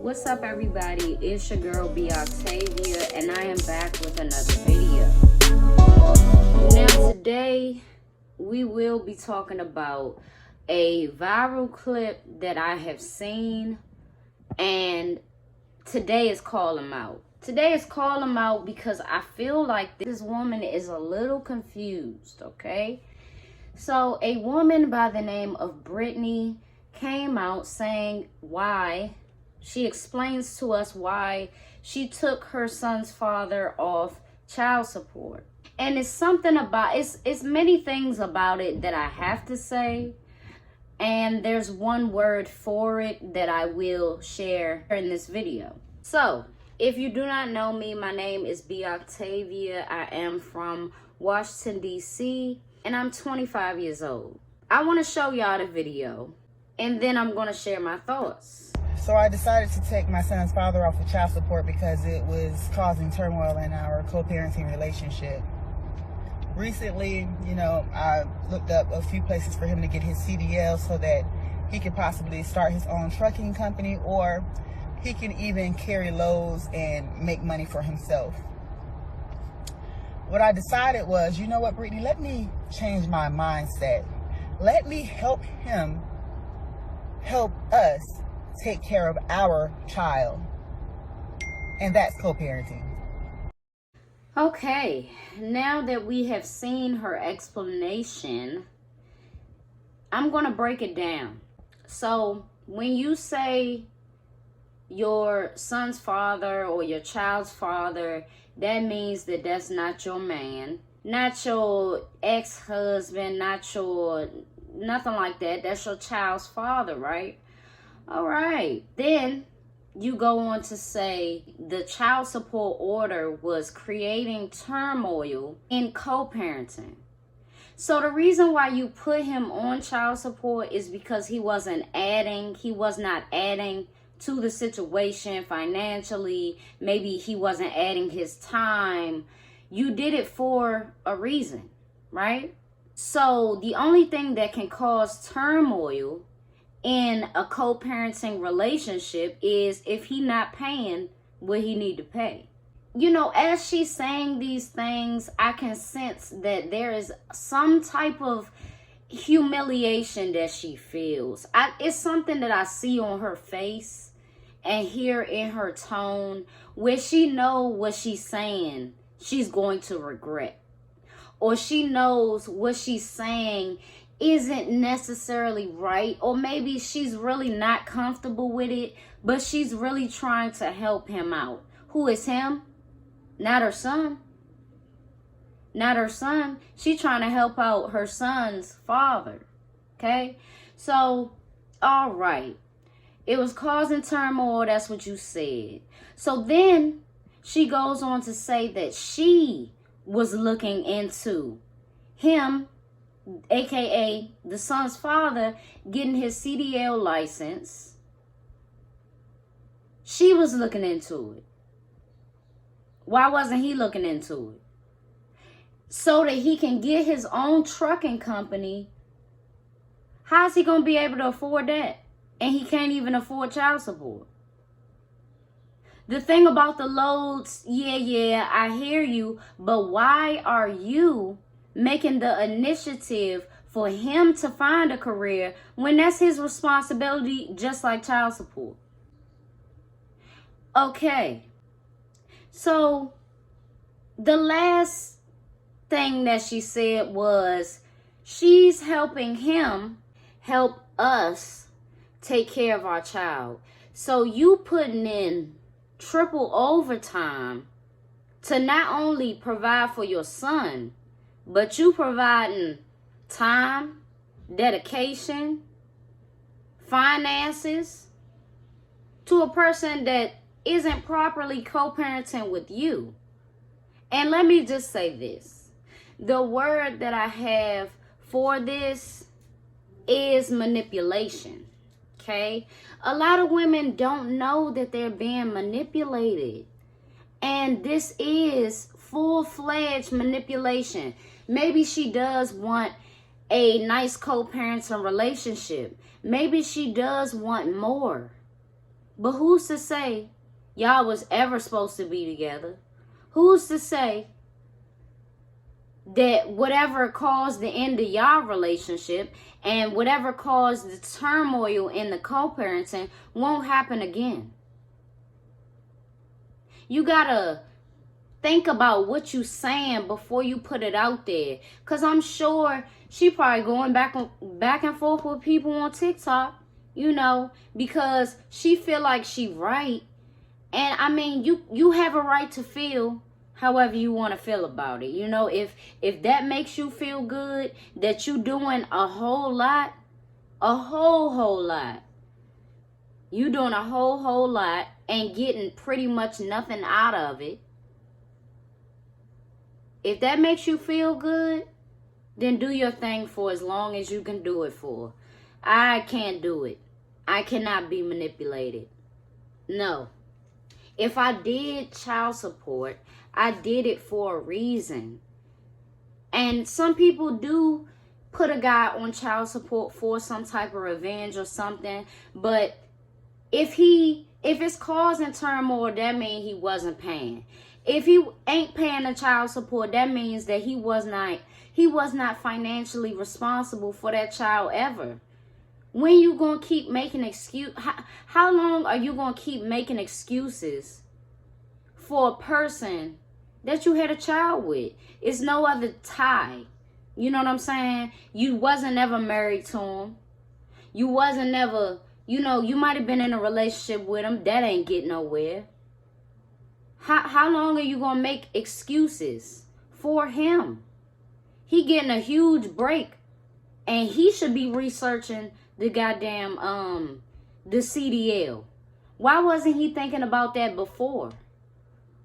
What's up, everybody? It's your girl B Octavia, and I am back with another video. Now today we will be talking about a viral clip that I have seen, and today is Call Him Out. Today is Call Him Out because I feel like this woman is a little confused, okay? So a woman by the name of Brittany came out saying why. She explains to us why she took her son's father off child support. And it's something about, it's many things about it that I have to say. And there's one word for it that I will share in this video. So, if you do not know me, my name is B Octavia. I am from Washington, D.C., and I'm 25 years old. I want to show y'all the video, and then I'm going to share my thoughts. So I decided to take my son's father off of child support because it was causing turmoil in our co-parenting relationship. Recently, I looked up a few places for him to get his CDL so that he could possibly start his own trucking company, or he can even carry loads and make money for himself. What I decided was, you know what, Brittany, let me change my mindset. Let me help him help us take care of our child. And that's co-parenting. Okay, now that we have seen her explanation, I'm going to break it down. So when you say your son's father or your child's father, that means that that's not your man, not your ex-husband, nothing like that. That's your child's father, right? All right. Then you go on to say the child support order was creating turmoil in co-parenting. So the reason why you put him on child support is because he was not adding to the situation financially. Maybe he wasn't adding his time. You did it for a reason, right? So the only thing that can cause turmoil in a co-parenting relationship is if he not paying what he need to pay. As she's saying these things, I can sense that there is some type of humiliation that she feels. It's something that I see on her face and hear in her tone, where she know what she's saying she's going to regret, or she knows what she's saying isn't necessarily right, or maybe she's really not comfortable with it, but she's really trying to help him out. Who is him? Not her son. Not her son. She's trying to help out her son's father. Okay? So, all right. It was causing turmoil. That's what you said. So then she goes on to say that she was looking into him, aka the son's father, getting his CDL license. She was looking into it. Why wasn't he looking into it? So that he can get his own trucking company. How's he going to be able to afford that? And he can't even afford child support. The thing about the loads, yeah, I hear you, but why are you making the initiative for him to find a career when that's his responsibility, just like child support? Okay, so the last thing that she said was she's helping him help us take care of our child. So you putting in triple overtime to not only provide for your son, but you providing time, dedication, finances to a person that isn't properly co-parenting with you. And let me just say this. The word that I have for this is manipulation. Okay? A lot of women don't know that they're being manipulated. And this is full-fledged manipulation. Maybe she does want a nice co-parenting relationship. Maybe she does want more. But who's to say y'all was ever supposed to be together? Who's to say that whatever caused the end of y'all relationship and whatever caused the turmoil in the co-parenting won't happen again? You gotta think about what you saying before you put it out there. Because I'm sure she probably going back and forth with people on TikTok, you know, because she feel like she right. And I mean, you have a right to feel however you want to feel about it. You know, if that makes you feel good, that you doing a whole lot, a whole lot. You doing a whole lot and getting pretty much nothing out of it. If that makes you feel good, then do your thing for as long as you can do it for. I can't do it. I cannot be manipulated. No. If I did child support, I did it for a reason. And some people do put a guy on child support for some type of revenge or something. But if it's causing turmoil, that means he wasn't paying. If he ain't paying the child support, that means that he was not financially responsible for that child ever. When you gonna keep making how long are you gonna keep making excuses for a person that you had a child with? It's no other tie. You know what I'm saying? You wasn't ever married to him. You wasn't never, you know, you might have been in a relationship with him. That ain't get nowhere. How long are you going to make excuses for him? He getting a huge break. And he should be researching the goddamn, the CDL. Why wasn't he thinking about that before?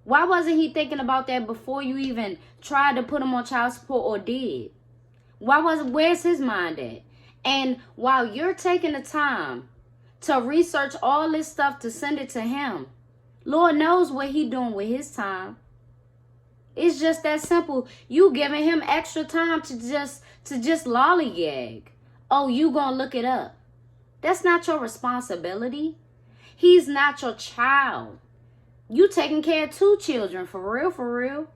Why wasn't he thinking about that before you even tried to put him on child support or did? Where's his mind at? And while you're taking the time to research all this stuff to send it to him, Lord knows what he doing with his time. It's just that simple. You giving him extra time to just lollygag. Oh, you gonna look it up. That's not your responsibility. He's not your child. You taking care of 2 children, for real.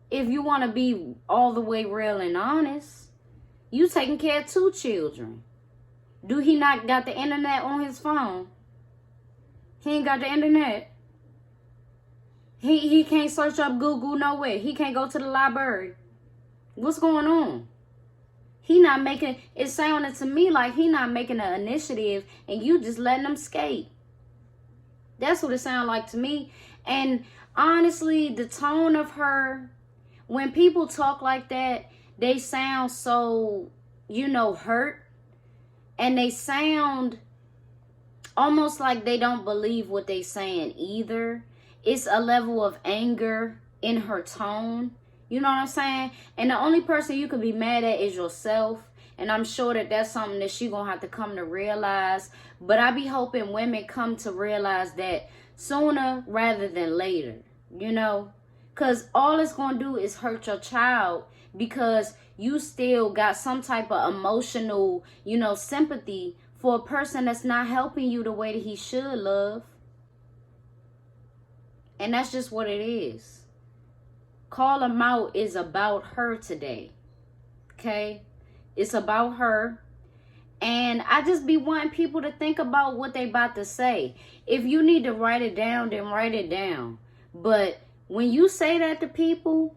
If you want to be all the way real and honest, you taking care of 2 children. Do he not got the internet on his phone? He ain't got the internet. He can't search up Google nowhere. He can't go to the library. What's going on? He not making, it's sounding to me like he not making an initiative and you just letting him skate. That's what it sounds like to me. And honestly, the tone of her, when people talk like that, they sound so, you know, hurt. And they sound almost like they don't believe what they saying either. It's a level of anger in her tone. You know what I'm saying? And the only person you could be mad at is yourself. And I'm sure that that's something that she gonna have to come to realize. But I be hoping women come to realize that sooner rather than later. You know? Because all it's gonna do is hurt your child. Because you still got some type of emotional, you know, sympathy for a person that's not helping you the way that he should, love. And that's just what it is. Call Him Out is about her today. Okay? It's about her. And I just be wanting people to think about what they about to say. If you need to write it down, then write it down. But when you say that to people,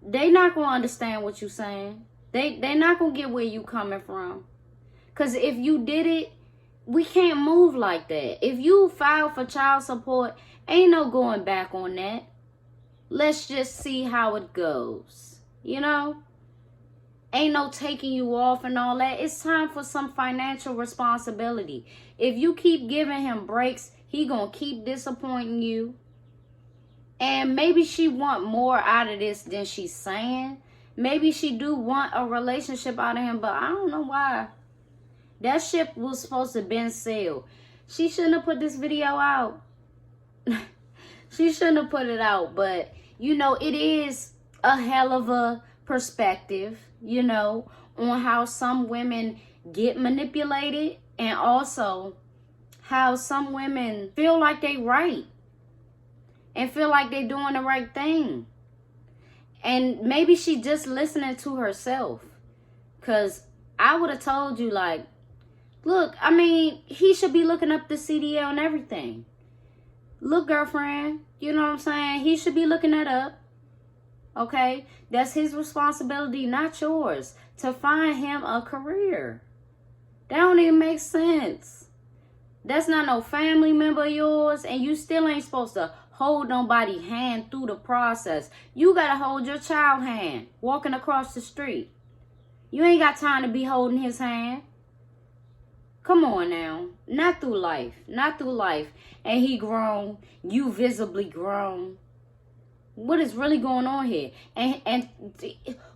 they not going to understand what you're saying. They not going to get where you coming from. Because if you did it, we can't move like that. If you file for child support, ain't no going back on that. Let's just see how it goes. You know? Ain't no taking you off and all that. It's time for some financial responsibility. If you keep giving him breaks, he gonna keep disappointing you. And maybe she want more out of this than she's saying. Maybe she do want a relationship out of him, but I don't know why. That ship was supposed to have been sailed. She shouldn't have put this video out. She shouldn't have put it out. But, you know, it is a hell of a perspective, you know, on how some women get manipulated. And also how some women feel like they right and feel like they doing the right thing. And maybe she just listening to herself. Because I would have told you, like, look, I mean, he should be looking up the CDL and everything. Look, girlfriend, you know what I'm saying? He should be looking that up. Okay? That's his responsibility, not yours, to find him a career. That don't even make sense. That's not no family member of yours, and you still ain't supposed to hold nobody's hand through the process. You gotta hold your child hand walking across the street. You ain't got time to be holding his hand. Come on now. Not through life. Not through life. And he grown. You visibly grown. What is really going on here? And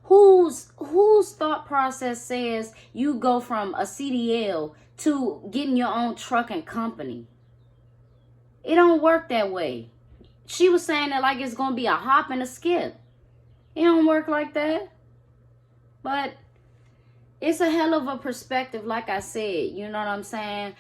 whose thought process says you go from a CDL to getting your own trucking company? It don't work that way. She was saying that like it's gonna be a hop and a skip. It don't work like that. But it's a hell of a perspective, like I said. You know what I'm saying?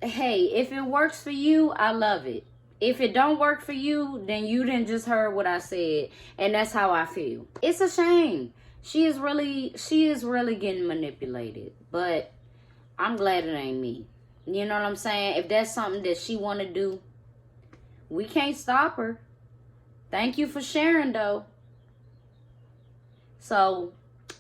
Hey, if it works for you, I love it. If it don't work for you, then you didn't just heard what I said, and that's how I feel. It's a shame. She is really getting manipulated, but I'm glad it ain't me. You know what I'm saying? If that's something that she want to do, we can't stop her. Thank you for sharing, though. So,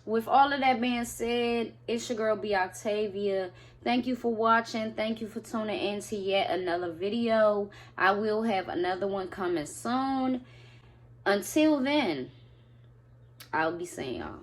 with all of that being said, it's your girl, B. Octavia. Thank you for watching. Thank you for tuning in to yet another video. I will have another one coming soon. Until then, I'll be seeing y'all.